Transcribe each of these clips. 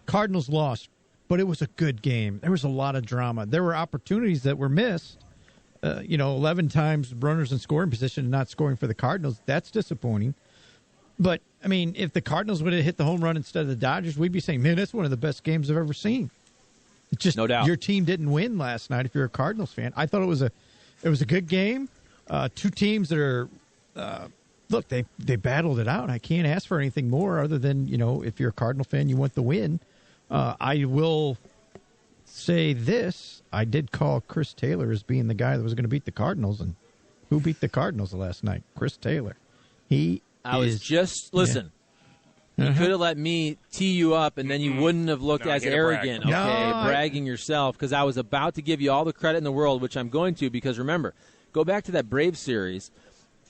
Cardinals lost, but it was a good game. There was a lot of drama. There were opportunities that were missed. 11 times runners in scoring position and not scoring for the Cardinals. That's disappointing. But, I mean, if the Cardinals would have hit the home run instead of the Dodgers, we'd be saying, man, that's one of the best games I've ever seen. It's just no doubt. Your team didn't win last night if you're a Cardinals fan. I thought it was a good game. Two teams that are look, they battled it out. I can't ask for anything more other than, if you're a Cardinal fan, you want the win. I will say this. I did call Chris Taylor as being the guy that was going to beat the Cardinals. And who beat the Cardinals last night? Chris Taylor. Listen. You could have let me tee you up, and then you wouldn't have looked as arrogant, bragging yourself, because I was about to give you all the credit in the world, which I'm going to, because remember, go back to that Braves series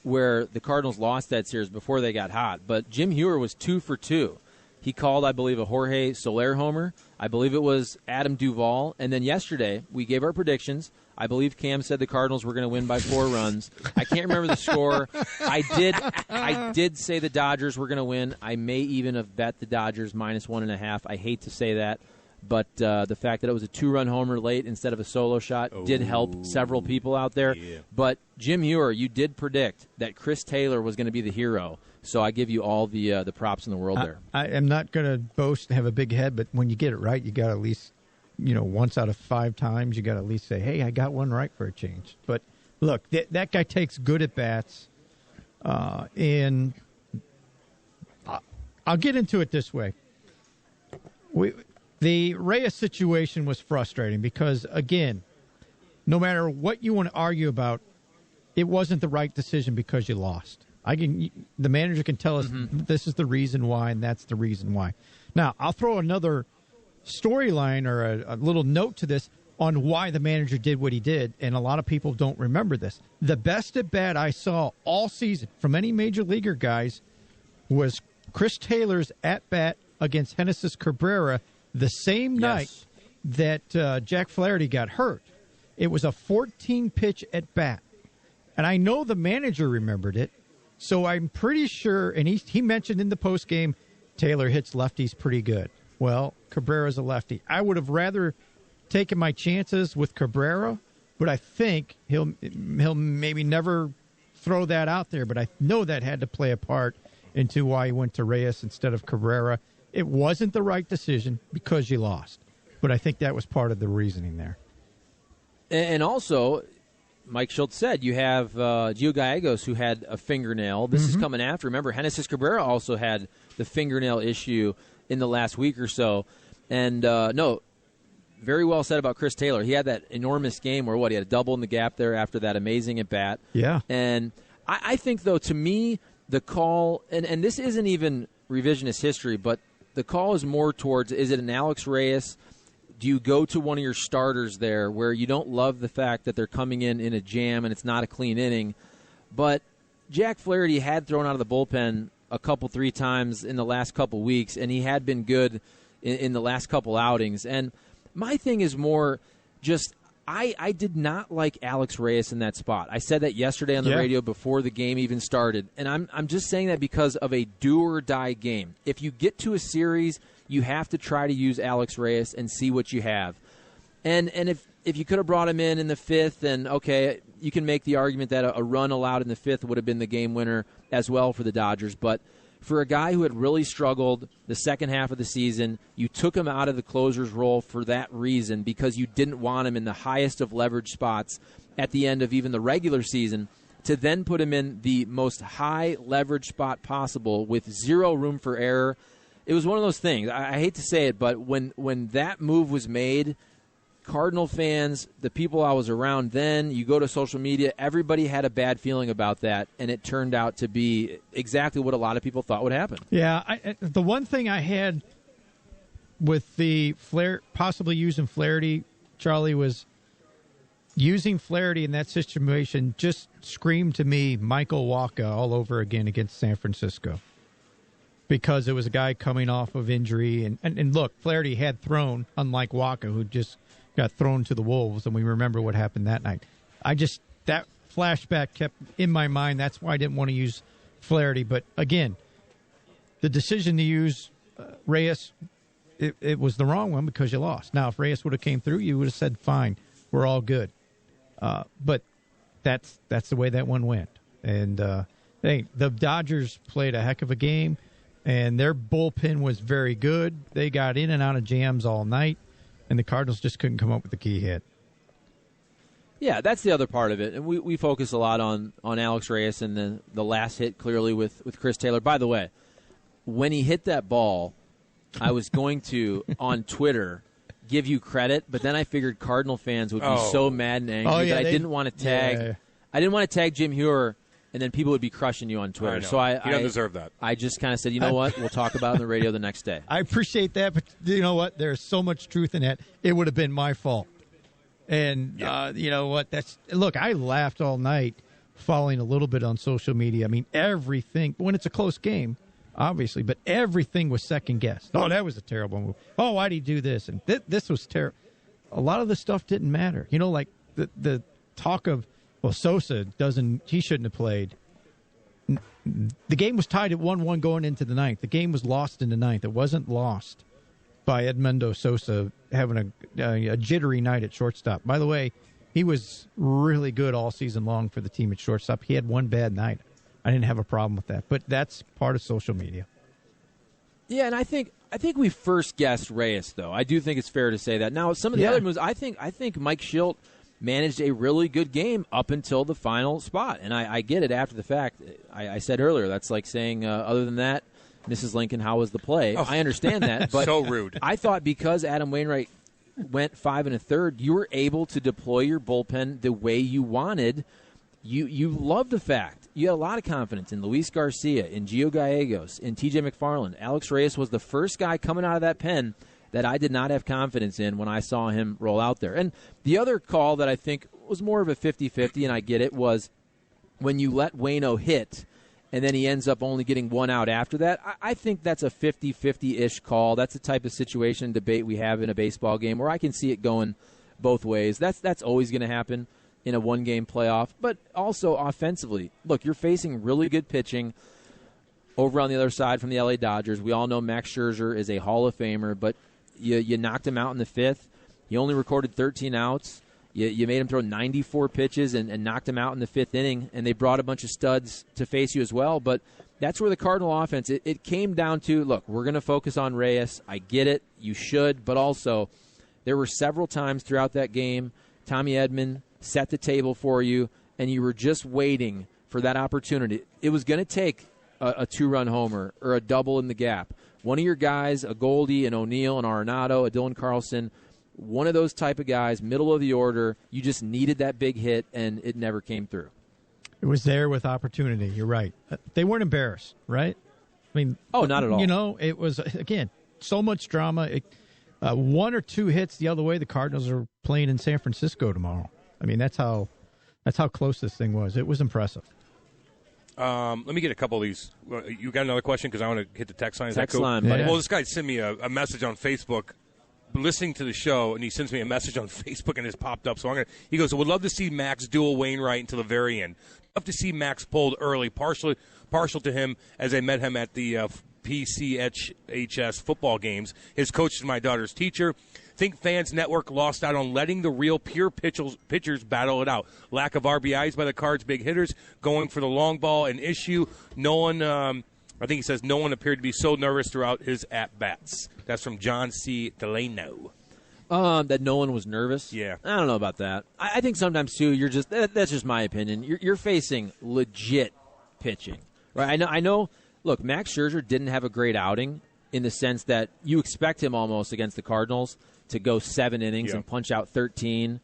where the Cardinals lost that series before they got hot, but Jim Heuer was 2 for 2. He called, I believe, a Jorge Soler homer. I believe it was Adam Duvall. And then yesterday, we gave our predictions. I believe Cam said the Cardinals were going to win by 4 runs. I can't remember the score. I did say the Dodgers were going to win. I may even have bet the Dodgers -1.5. I hate to say that, but the fact that it was a 2-run homer late instead of a solo shot did help several people out there. Yeah. But Jim Heuer, you did predict that Chris Taylor was going to be the hero. So I give you all the props in the world there. I am not going to boast and have a big head, but when you get it right, you got at least, once out of 5 times, you got to at least say, hey, I got one right for a change. But look, that guy takes good at-bats. And I'll get into it this way. The Reyes situation was frustrating because, again, no matter what you want to argue about, it wasn't the right decision because you lost. The manager can tell us this is the reason why, and that's the reason why. Now, I'll throw another storyline or a little note to this on why the manager did what he did, and a lot of people don't remember this. The best at-bat I saw all season from any major leaguer guys was Chris Taylor's at-bat against Genesis Cabrera the same night that Jack Flaherty got hurt. It was a 14-pitch at-bat, and I know the manager remembered it. So I'm pretty sure, and he mentioned in the postgame, Taylor hits lefties pretty good. Well, Cabrera's a lefty. I would have rather taken my chances with Cabrera, but I think he'll maybe never throw that out there. But I know that had to play a part into why he went to Reyes instead of Cabrera. It wasn't the right decision because you lost, but I think that was part of the reasoning there. And also, Mike Schultz said you have Gio Gallegos, who had a fingernail. This is coming after. Remember, Genesis Cabrera also had the fingernail issue in the last week or so. And, very well said about Chris Taylor. He had that enormous game where, he had a double in the gap there after that amazing at-bat. Yeah. And I think, though, to me, the call, and this isn't even revisionist history, but the call is more towards, is it an Alex Reyes? Do you go to one of your starters there where you don't love the fact that they're coming in a jam and it's not a clean inning? But Jack Flaherty had thrown out of the bullpen 3 times in the last couple weeks, and he had been good in the last couple outings. And my thing is more just I did not like Alex Reyes in that spot. I said that yesterday on the radio before the game even started, and I'm just saying that because of a do-or-die game. If you get to a series, you have to try to use Alex Reyes and see what you have. And if you could have brought him in the 5th, then okay, you can make the argument that a run allowed in the 5th would have been the game winner as well for the Dodgers. But for a guy who had really struggled the second half of the season, you took him out of the closer's role for that reason, because you didn't want him in the highest of leverage spots at the end of even the regular season, to then put him in the most high leverage spot possible with zero room for error. It was one of those things. I hate to say it, but when that move was made, Cardinal fans, the people I was around then, you go to social media, everybody had a bad feeling about that, and it turned out to be exactly what a lot of people thought would happen. Yeah, the one thing I had with the possibly using Flaherty, Charlie, was using Flaherty in that situation just screamed to me Michael Wacha all over again against San Francisco, because it was a guy coming off of injury. And look, Flaherty had thrown, unlike Wacha, who just got thrown to the wolves, and we remember what happened that night. That flashback kept in my mind. That's why I didn't want to use Flaherty. But again, the decision to use Reyes it was the wrong one because you lost. Now, if Reyes would have came through, you would have said, fine, we're all good. But that's the way that one went. And the Dodgers played a heck of a game, and their bullpen was very good. They got in and out of jams all night, and the Cardinals just couldn't come up with the key hit. Yeah, that's the other part of it. And we focus a lot on Alex Reyes and the last hit clearly with Chris Taylor. By the way, when he hit that ball, I was going to, on Twitter, give you credit, but then I figured Cardinal fans would be so mad and angry that I didn't want to tag. Yeah. I didn't want to tag Jim Heuer, and then people would be crushing you on Twitter. So he doesn't deserve that. I just kind of said, you know what? We'll talk about it on the radio the next day. I appreciate that, but you know what? There's so much truth in that. It would have been my fault. And you know what? Look, I laughed all night following a little bit on social media. I mean, everything, when it's a close game, obviously, but everything was second-guessed. Oh, that was a terrible move. Oh, why'd he do this? And this was terrible. A lot of the stuff didn't matter. You know, like the talk of, well, Sosa he shouldn't have played. The game was tied at 1-1 going into the ninth. The game was lost in the ninth. It wasn't lost by Edmundo Sosa having a jittery night at shortstop. By the way, he was really good all season long for the team at shortstop. He had one bad night. I didn't have a problem with that, but that's part of social media. Yeah, and I think we first guessed Reyes, though. I do think it's fair to say that. Now, some of the other moves, I think Mike Schilt managed a really good game up until the final spot, and I get it after the fact. I said earlier, that's like saying, other than that, Mrs. Lincoln, how was the play? Oh. I understand that, but so rude. I thought because Adam Wainwright went 5 1/3, you were able to deploy your bullpen the way you wanted. You loved the fact. You had a lot of confidence in Luis Garcia, in Gio Gallegos, in TJ McFarland. Alex Reyes was the first guy coming out of that pen that I did not have confidence in when I saw him roll out there. And the other call that I think was more of a 50-50, and I get it, was when you let Waino hit and then he ends up only getting one out after that. I think that's a 50-50-ish call. That's the type of situation and debate we have in a baseball game where I can see it going both ways. That's always going to happen in a one-game playoff. But also offensively, look, you're facing really good pitching over on the other side from the LA Dodgers. We all know Max Scherzer is a Hall of Famer, but you knocked him out in the fifth. You only recorded 13 outs. You made him throw 94 pitches and knocked him out in the fifth inning, and they brought a bunch of studs to face you as well. But that's where the Cardinal offense, it came down to, look, we're going to focus on Reyes. I get it. You should. But also, there were several times throughout that game, Tommy Edman set the table for you, and you were just waiting for that opportunity. It was going to take a two-run homer or a double in the gap. One of your guys, a Goldie, an O'Neill, an Arenado, a Dylan Carlson, one of those type of guys, middle of the order, you just needed that big hit, and it never came through. It was there with opportunity. You're right. They weren't embarrassed, right? I mean, not at all. You know, it was, again, so much drama. One or two hits the other way. The Cardinals are playing in San Francisco tomorrow. I mean, that's how close this thing was. It was impressive. Let me get a couple of these. You got another question? Because I want to hit the text line. Is text that cool? line, buddy. Well, this guy sent me a message on Facebook listening to the show, and he sends me a message on Facebook, and it's popped up. So he goes, I would love to see Max duel Wainwright until the very end. Love to see Max pulled early, partial to him as I met him at the PCHS football games. His coach is my daughter's teacher. Think Fans Network lost out on letting the real pure pitchers battle it out. Lack of RBIs by the Cards' big hitters, going for the long ball, an issue. No one, I think he says, no one appeared to be so nervous throughout his at-bats. That's from John C. Delano. That no one was nervous? Yeah. I don't know about that. I think sometimes, too, that's just my opinion. You're facing legit pitching. Right? I know, look, Max Scherzer didn't have a great outing in the sense that you expect him almost against the Cardinals to go 7 innings and punch out 13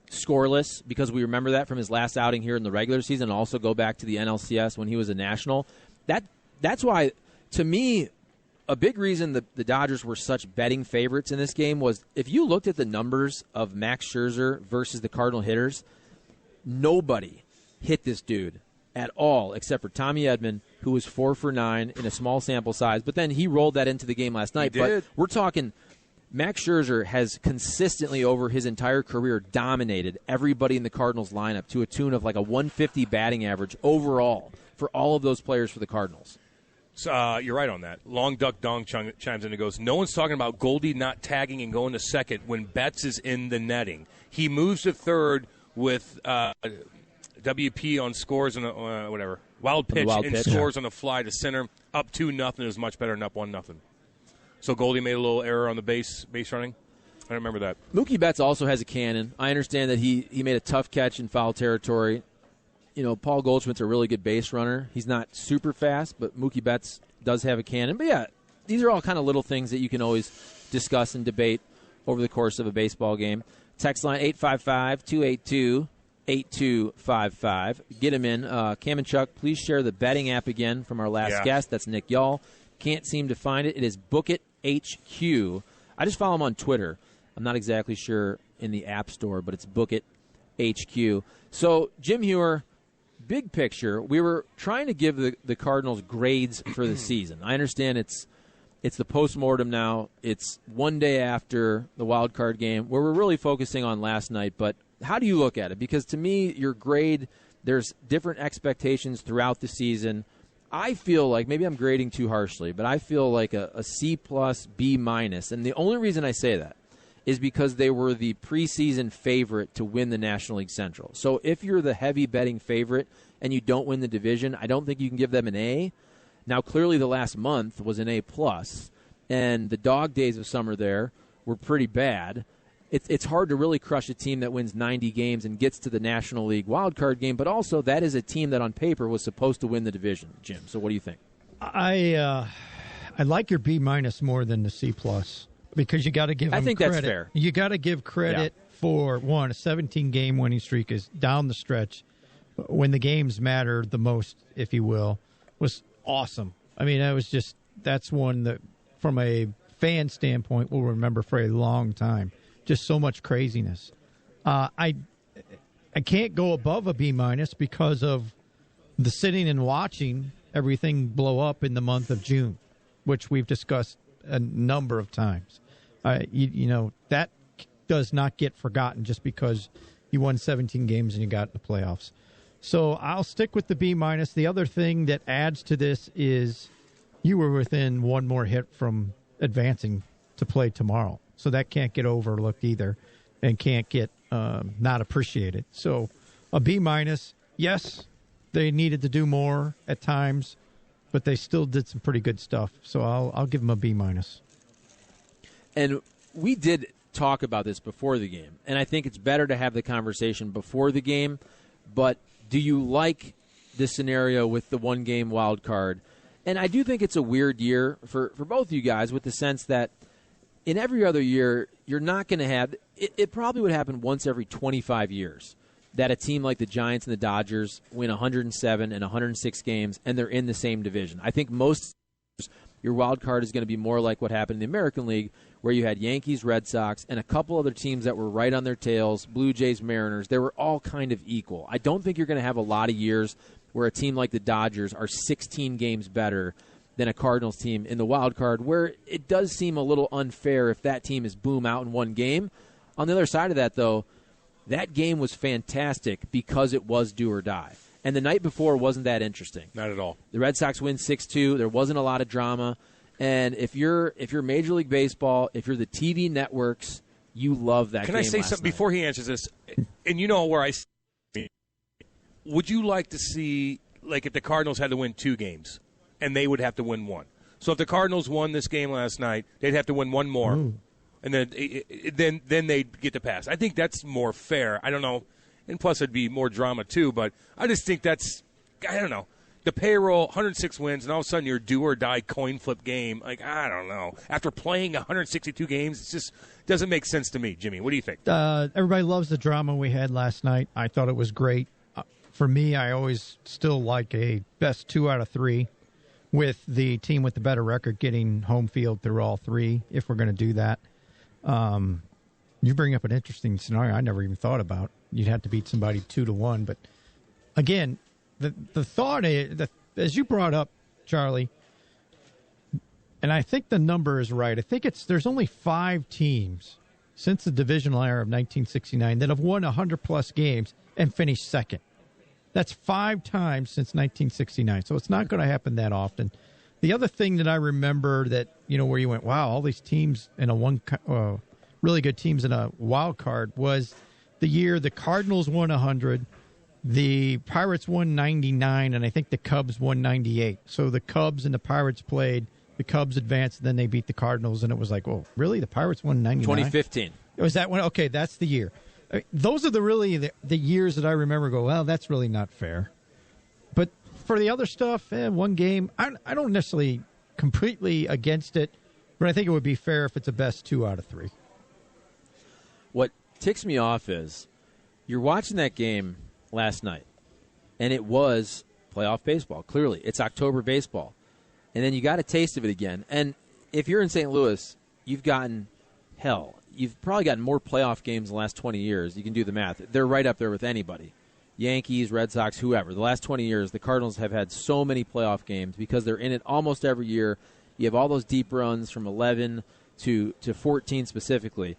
scoreless, because we remember that from his last outing here in the regular season, and also go back to the NLCS when he was a national. That's why, to me, a big reason the Dodgers were such betting favorites in this game was if you looked at the numbers of Max Scherzer versus the Cardinal hitters, nobody hit this dude at all except for Tommy Edman, who was 4 for 9 in a small sample size. But then he rolled that into the game last night. But we're talking Max Scherzer has consistently over his entire career dominated everybody in the Cardinals lineup to a tune of like a 150 batting average overall for all of those players for the Cardinals. So, you're right on that. Long Duck Dong chimes in and goes, no one's talking about Goldie not tagging and going to second when Betts is in the netting. He moves to third with WP on scores and whatever. Wild pitch and scores on the fly to center. Up 2-0 is much better than up 1-0. So Goldie made a little error on the base running. I remember that. Mookie Betts also has a cannon. I understand that he made a tough catch in foul territory. Paul Goldschmidt's a really good base runner. He's not super fast, but Mookie Betts does have a cannon. But, yeah, these are all kind of little things that you can always discuss and debate over the course of a baseball game. Text line 855-282-8255. Get him in. Cam and Chuck, please share the betting app again from our last guest. That's Nick Yall. Can't seem to find it. It is Book It HQ. I just follow him on Twitter. I'm not exactly sure in the App Store, but it's Book It HQ. So, Jim Heuer, big picture, we were trying to give the Cardinals grades for the season. I understand it's the post-mortem now. It's one day after the wild card game where we're really focusing on last night. But how do you look at it? Because to me, your grade, there's different expectations throughout the season. I feel like, maybe I'm grading too harshly, but I feel like a C+, B-. And the only reason I say that is because they were the preseason favorite to win the National League Central. So if you're the heavy betting favorite and you don't win the division, I don't think you can give them an A. Now, clearly the last month was an A+, and the dog days of summer there were pretty bad. It's hard to really crush a team that wins 90 games and gets to the National League wildcard game, but also that is a team that on paper was supposed to win the division, Jim. So what do you think? I like your B- more than the C+. Because you got to give them credit. I think that's fair. You got to give credit for, one, a 17-game winning streak is down the stretch. When the games matter the most, if you will, was awesome. I mean, that's one that, from a fan standpoint, we'll remember for a long time. Just so much craziness. I can't go above a B- because of the sitting and watching everything blow up in the month of June, which we've discussed a number of times. That does not get forgotten just because you won 17 games and you got in the playoffs. So I'll stick with the B-. The other thing that adds to this is you were within one more hit from advancing to play tomorrow. So that can't get overlooked either and can't get not appreciated. So a B-, yes, they needed to do more at times, but they still did some pretty good stuff. So I'll give them a B-. And we did talk about this before the game, and I think it's better to have the conversation before the game. But do you like this scenario with the one-game wild card? And I do think it's a weird year for both you guys, with the sense that in every other year, you're not going to have – it probably would happen once every 25 years that a team like the Giants and the Dodgers win 107 and 106 games, and they're in the same division. I think most – your wild card is going to be more like what happened in the American League, where you had Yankees, Red Sox, and a couple other teams that were right on their tails, Blue Jays, Mariners. They were all kind of equal. I don't think you're going to have a lot of years where a team like the Dodgers are 16 games better than a Cardinals team in the wild card, where it does seem a little unfair if that team is boom out in one game. On the other side of that, though, that game was fantastic because it was do or die. And the night before wasn't that interesting. Not at all. The Red Sox win 6-2. There wasn't a lot of drama. And if you're Major League Baseball, if you're the TV networks, you love that game. Can I say something before he answers this? And you know where I – would you like to see, like, if the Cardinals had to win 2 games and they would have to win 1? So if the Cardinals won this game last night, they'd have to win 1 more. And then they'd get the pass. I think that's more fair. I don't know. And plus, it'd be more drama, too. But I just think that's – I don't know. The payroll, 106 wins, and all of a sudden your do-or-die coin flip game. Like, I don't know. After playing 162 games, it just doesn't make sense to me. Jimmy, what do you think? Everybody loves the drama we had last night. I thought it was great. For me, I always still like a best 2 out of 3 with the team with the better record getting home field through all 3, if we're going to do that. You bring up an interesting scenario I never even thought about. You'd have to beat somebody 2-1. But, again, the thought is, as you brought up, Charlie, and I think the number is right. I think there's only 5 teams since the divisional era of 1969 that have won 100-plus games and finished second. That's 5 times since 1969, so it's not going to happen that often. The other thing that I remember that, where you went, wow, all these teams in a really good teams in a wild card was the year the Cardinals won 100, the Pirates won 99, and I think the Cubs won 98. So the Cubs and the Pirates played. The Cubs advanced, and then they beat the Cardinals, and it was like, oh, really? The Pirates won 99? 2015. Was that one? Okay, that's the year. Those are the years that I remember go, well, that's really not fair. But for the other stuff, one game, I don't necessarily completely against it, but I think it would be fair if it's a best 2 out of 3. What ticks me off is you're watching that game last night, and it was playoff baseball. Clearly, it's October baseball. And then you got a taste of it again. And if you're in St. Louis, you've gotten You've probably gotten more playoff games in the last 20 years. You can do the math. They're right up there with anybody. Yankees, Red Sox, whoever. The last 20 years, the Cardinals have had so many playoff games because they're in it almost every year. You have all those deep runs from 11 to 14 specifically.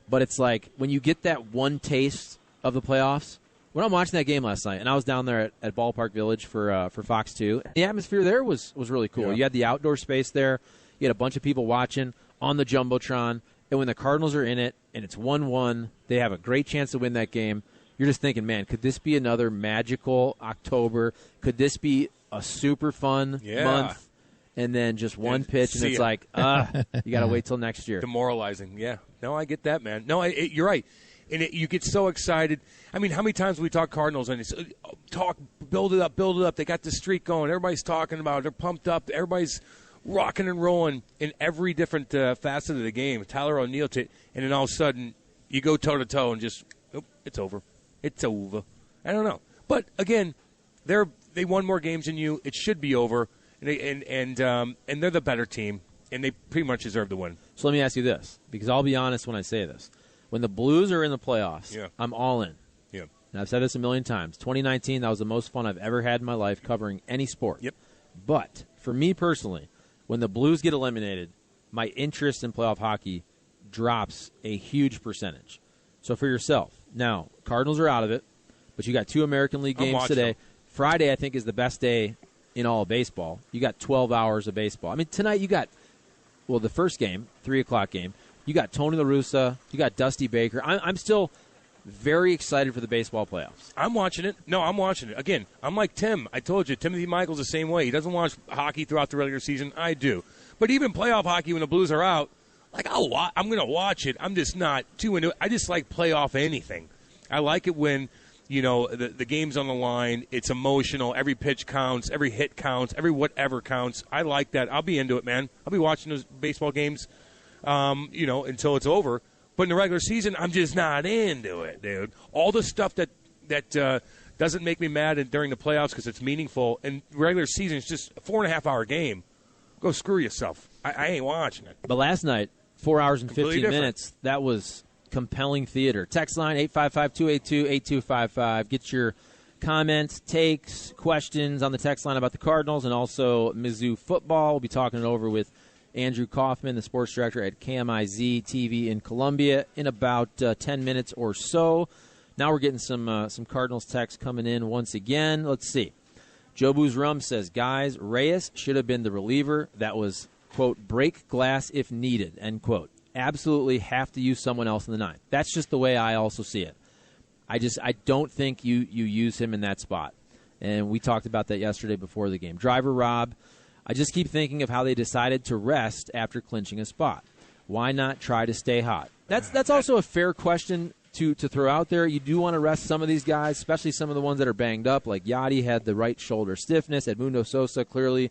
But it's like when you get that one taste of the playoffs, when I'm watching that game last night, and I was down there at Ballpark Village for Fox 2, the atmosphere there was really cool. Yeah. You had the outdoor space there. You had a bunch of people watching on the Jumbotron. And when the Cardinals are in it and it's 1-1, they have a great chance to win that game. You're just thinking, man, could this be another magical October? Could this be a super fun month? And then just one pitch, and it's like, you got to wait till next year. Demoralizing, yeah. No, I get that, man. No, you're right. And you get so excited. I mean, how many times have we talk Cardinals and it's build it up. They got the streak going. Everybody's talking about it. They're pumped up. Everybody's rocking and rolling in every different facet of the game. Tyler O'Neill, and then all of a sudden you go toe-to-toe and just, it's over. It's over. I don't know. But, again, they won more games than you. It should be over. And they're the better team, and they pretty much deserve the win. So let me ask you this, because I'll be honest when I say this. When the Blues are in the playoffs, I'm all in. Yeah. And I've said this a million times. 2019, that was the most fun I've ever had in my life covering any sport. Yep. But for me personally, when the Blues get eliminated, my interest in playoff hockey drops a huge percentage. So for yourself, now, Cardinals are out of it, but you got 2 American League games today. Friday, I think, is the best day in all of baseball. You got 12 hours of baseball. I mean, tonight you got, the first game, 3 o'clock game, you got Tony La Russa, you got Dusty Baker. I'm still very excited for the baseball playoffs. I'm watching it. No, I'm watching it. Again, I'm like Tim. I told you, Timothy Michael's the same way. He doesn't watch hockey throughout the regular season. I do. But even playoff hockey, when the Blues are out, I'm going to watch it. I'm just not too into it. I just like playoff anything. I like it when, the game's on the line. It's emotional. Every pitch counts. Every hit counts. Every whatever counts. I like that. I'll be into it, man. I'll be watching those baseball games, until it's over. But in the regular season, I'm just not into it, dude. All the stuff that doesn't make me mad during the playoffs because it's meaningful, and regular season is just a 4.5-hour game. Go screw yourself. I ain't watching it. But last night, 4 hours and 15 minutes, that was compelling theater. Text line 855-282-8255. Get your comments, takes, questions on the text line about the Cardinals and also Mizzou football. We'll be talking it over with Andrew Kaufman, the sports director at KMIZ TV in Columbia, in about 10 minutes or so. Now we're getting some Cardinals text coming in once again. Let's see. Joe Booz Rum says, guys, Reyes should have been the reliever. That was, quote, break glass if needed, end quote. Absolutely have to use someone else in the ninth. That's just the way I also see it. I don't think you use him in that spot. And we talked about that yesterday before the game. Driver Rob, I just keep thinking of how they decided to rest after clinching a spot. Why not try to stay hot? That's also a fair question to throw out there. You do want to rest some of these guys, especially some of the ones that are banged up, like Yachty had the right shoulder stiffness. Edmundo Sosa clearly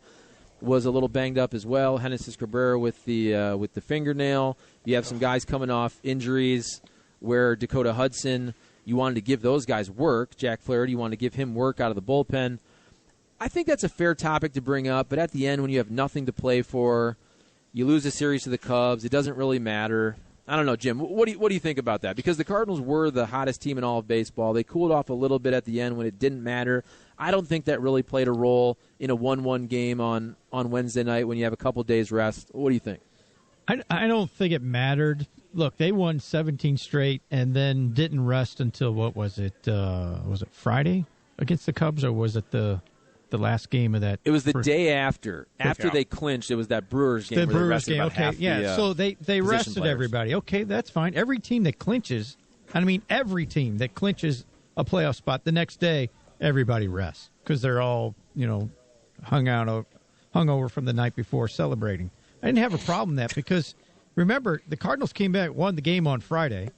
was a little banged up as well. Genesis Cabrera with the fingernail. You have some guys coming off injuries where Dakota Hudson, you wanted to give those guys work. Jack Flaherty, you wanted to give him work out of the bullpen. I think that's a fair topic to bring up, but at the end when you have nothing to play for, you lose a series to the Cubs, it doesn't really matter. I don't know, Jim, what do you think about that? Because the Cardinals were the hottest team in all of baseball. They cooled off a little bit at the end when it didn't matter. I don't think that really played a role in a 1-1 game on Wednesday night when you have a couple days rest. What do you think? I don't think it mattered. Look, they won 17 straight and then didn't rest until, what was it? Was it Friday against the Cubs, or was it the the last game of that. It was the day after they clinched. It was that Brewers game. The where Brewers they game, okay, yeah. So they rested players. everybody. Okay, that's fine. Every team that clinches, every team that clinches a playoff spot, the next day everybody rests because they're all hungover from the night before celebrating. I didn't have a problem with that because remember the Cardinals came back, won the game on Friday.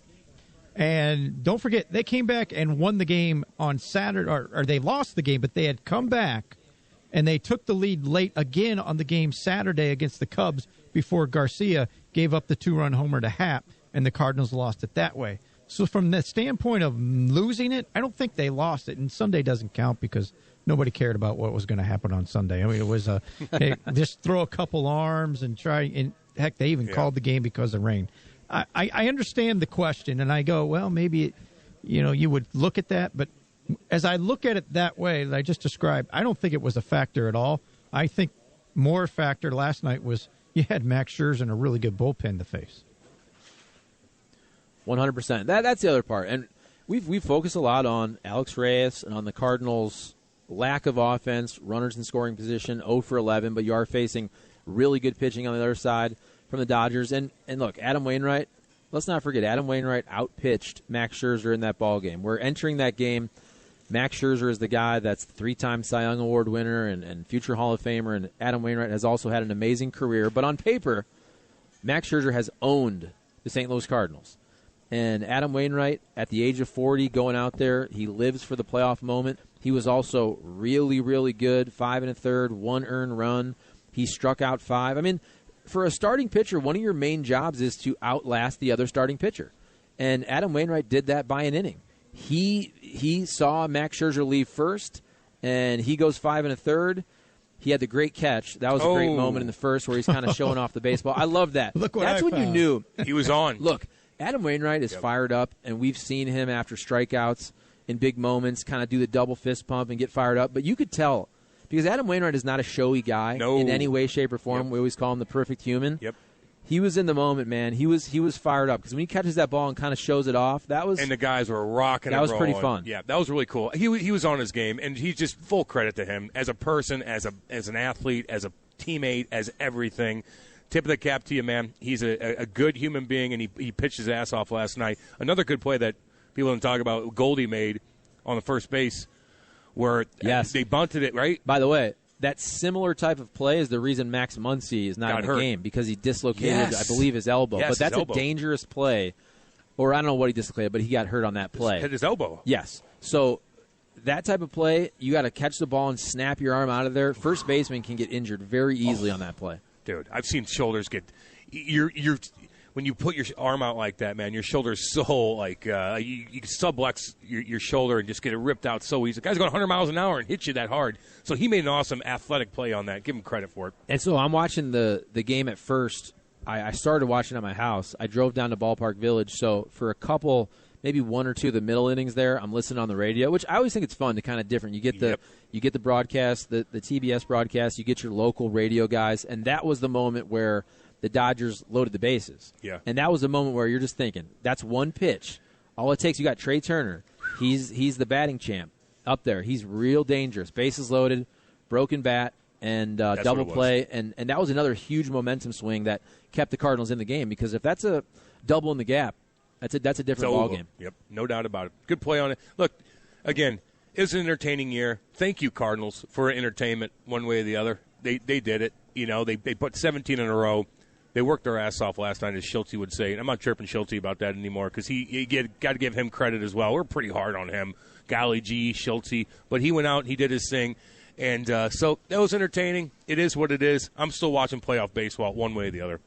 And don't forget, they came back and won the game on Saturday, or they lost the game, but they had come back, and they took the lead late again on the game Saturday against the Cubs before Garcia gave up the 2-run homer to Happ, and the Cardinals lost it that way. So from the standpoint of losing it, I don't think they lost it, and Sunday doesn't count because nobody cared about what was going to happen on Sunday. It was hey, just throw a couple arms and try, and heck, they even called the game because of rain. I understand the question, and I go, well, maybe, you would look at that. But as I look at it that way that I just described, I don't think it was a factor at all. I think more factor last night was you had Max Scherzer and a really good bullpen to face. 100%. That's the other part. And we've focused a lot on Alex Reyes and on the Cardinals' lack of offense, runners in scoring position, 0 for 11, but you are facing really good pitching on the other side from the Dodgers. And look, Adam Wainwright, let's not forget, Adam Wainwright outpitched Max Scherzer in that ball game. We're entering that game. Max Scherzer is the guy that's the 3-time Cy Young Award winner and future Hall of Famer, and Adam Wainwright has also had an amazing career. But on paper, Max Scherzer has owned the St. Louis Cardinals. And Adam Wainwright, at the age of 40, going out there, he lives for the playoff moment. He was also really, really good, 5 1/3, 1 earned run. He struck out 5. For a starting pitcher, one of your main jobs is to outlast the other starting pitcher. And Adam Wainwright did that by an inning. He saw Max Scherzer leave first, and he goes 5 1/3. He had the great catch. That was a great moment in the first where he's kind of showing off the baseball. I love that. That's when you knew. He was on. Look, Adam Wainwright is fired up, and we've seen him after strikeouts in big moments kind of do the double fist pump and get fired up. But you could tell. Because Adam Wainwright is not a showy guy in any way, shape, or form. Yep. We always call him the perfect human. Yep. He was in the moment, man. He was fired up because when he catches that ball and kind of shows it off, and the guys were rocking. That was rolling. pretty fun. Yeah, that was really cool. He was on his game, and he's just full credit to him as a person, as an athlete, as a teammate, as everything. Tip of the cap to you, man. He's a good human being, and he pitched his ass off last night. Another good play that people don't talk about, Goldie made on the first base, where they bunted it, right? By the way, that similar type of play is the reason Max Muncy is not in the game because he dislocated, I believe, his elbow. Yes, but that's a dangerous play. Or I don't know what he dislocated, but he got hurt on that play. Hit his elbow. Yes. So that type of play, you got to catch the ball and snap your arm out of there. First baseman can get injured very easily on that play. Dude, I've seen shoulders get you're when you put your arm out like that, man, your shoulder's so like you can sublux your shoulder and just get it ripped out so easy. The guy's going 100 miles an hour and hits you that hard. So he made an awesome athletic play on that. Give him credit for it. And so I'm watching the game at first. I started watching at my house. I drove down to Ballpark Village. So for a couple, maybe 1 or 2 of the middle innings there, I'm listening on the radio, which I always think it's fun to kind of different. You get the broadcast, the TBS broadcast. You get your local radio guys, and that was the moment where the Dodgers loaded the bases. Yeah. And that was a moment where you're just thinking, that's one pitch. All it takes, you got Trey Turner. He's the batting champ up there. He's real dangerous. Bases loaded, broken bat, and double play. And that was another huge momentum swing that kept the Cardinals in the game because if that's a double in the gap, that's a different ballgame. Yep, no doubt about it. Good play on it. Look, again, it was an entertaining year. Thank you, Cardinals, for entertainment one way or the other. They did it. They put 17 in a row. They worked their ass off last night, as Schulte would say. And I'm not chirping Schulte about that anymore because he got to give him credit as well. We're pretty hard on him. Golly gee, Schulte. But he went out and he did his thing. And so that was entertaining. It is what it is. I'm still watching playoff baseball one way or the other.